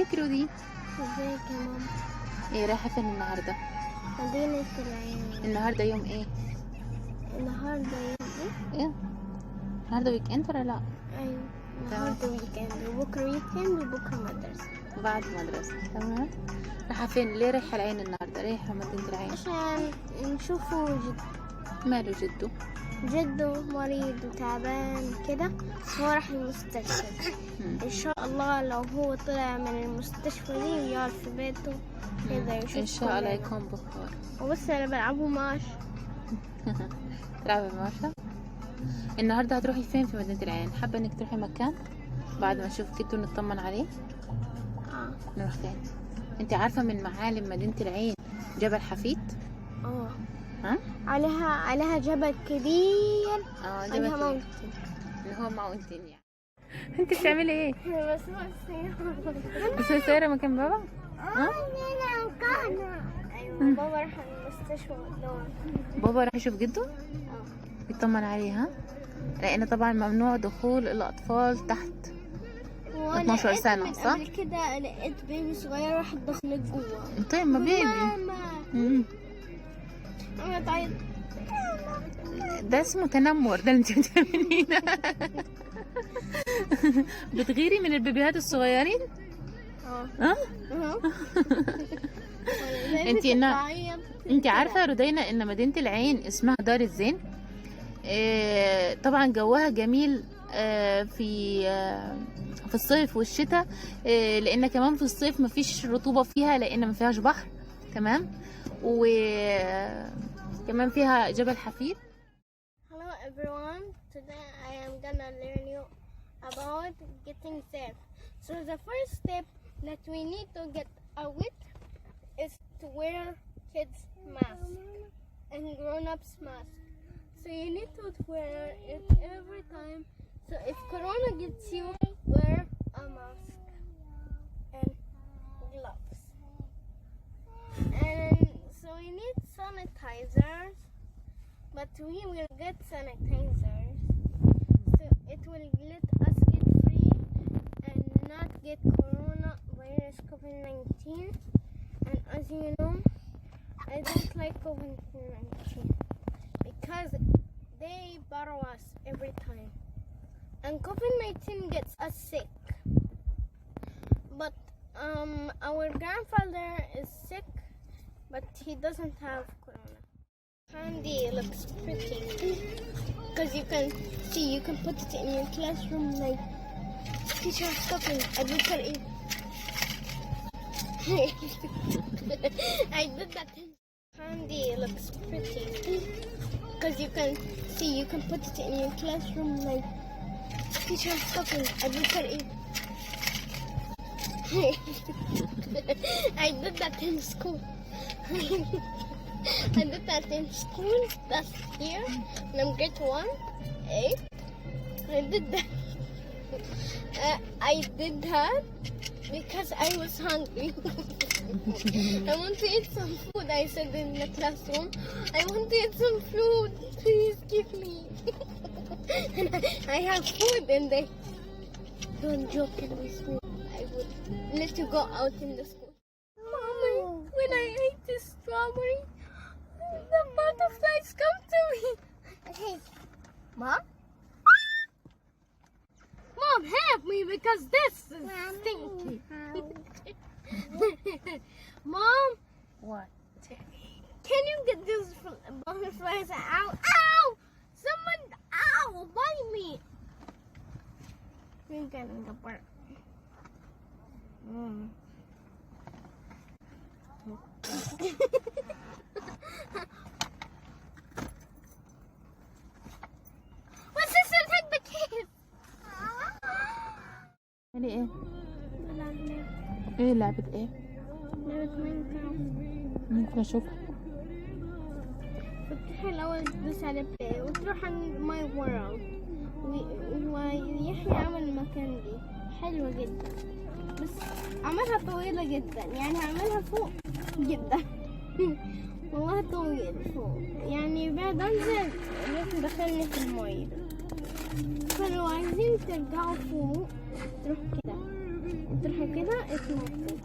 ازيك رودي؟ ازيك يا ماما؟ ايه رايحة فين النهاردة؟ مدينة العين. النهاردة يوم ايه؟ النهاردة يوم ايه؟ ايه؟ النهاردة ويك اند ولا لا؟ ايوه النهاردة ويكند وبكرة ويكند وبكرة مدرسة. بعد مدرسة. تمام. رايحة فين؟ ليه رايحة العين النهاردة؟ رايحة مدينة العين عشان نشوفوا ماله جدو؟ جده مريض وتعبان كده، هو راح المستشفى. ان شاء الله لو هو طلع من المستشفى دي ويقعد في بيته كده يشوف ان شاء الله كلنا. يكون بخير. وبس انا بلعبه ماش. تلعبي ماشا؟ النهاردة هتروحي فين في مدينة العين؟ حابة انك تروحي مكان بعد ما نشوف جدو نطمن عليه؟ نروح فين؟ انت عارفة من معالم مدينة العين جبل حفيد؟ ها؟ عليها جبل كبير. جبل عليها كبير. اللي هو ماونتين يعني. انت بتعملي ايه؟ بسوق السيارة. بس سايرة مكان بابا؟ ايوه بابا راح المستشفى والدور. بابا راح يشوف جده؟ يطمن عليه ها؟ لان طبعا ممنوع دخول الاطفال تحت 12 سنة صح؟ قبل كده لقيت بيبي صغير راح دخلت جوه. طيب ما بيبي. انا تعيط. ده اسمه تنمر ده اللي انت بتعمليه ده. بتغيري من البيبيهات الصغيرين؟ انت عارفه يا رودينا ان مدينه العين اسمها دار الزين؟ طبعا جوها جميل في الصيف والشتاء، لان كمان في الصيف مفيش رطوبه فيها لان ما فيهاش بحر. تمام. وكمان فيها جبل حفيد. Hello everyone, today I am gonna learn you about getting safe. So the first step that we need to get out is to wear kids mask and grown-ups mask. So you need to wear it every time. So if corona gets you, wear a mask and gloves. And so we need sanitizers, but we will get sanitizers. So it will let us get free and not get coronavirus COVID-19. And as you know, I don't like COVID-19 because they borrow us every time. And COVID-19 gets us sick. But our grandfather is sick, but he doesn't have corona. Candy looks pretty because you can see, you can put it in your classroom like teacher cooking. I did that. Candy looks pretty because you can see, you can put it in your classroom like teacher cooking. I did that in school. I did that in school last year when I'm grade 1, 8. I did that. I did that because I was hungry. I want to eat some food. I said in the classroom, I want to eat some food. Please give me. And I have food and they don't joke with me. I would let you go out in the school. Mommy, when I ate this strawberry, the butterflies come to me. Okay. Mom? Mom, help me because this is stinky. Mom? What? Can you get these butterflies out? Ow! Someone, ow, bite me. You're getting the bird. My sister take the kids. يعني ايه؟ ايه لعبة ايه؟ ممكن اشوفها؟ بتروح الأول تدوس على بلاي وتروح عند ماي وورلد ويحيى عمل المكان دي حلوة جدا، بس عملها طويلة جدا، يعني عملها فوق جدا. والله طويل فوق، يعني بعد انزل لازم دخلني في المية. فلو عايزين ترجعوا فوق تروح كده تروحوا كده اطلعوا.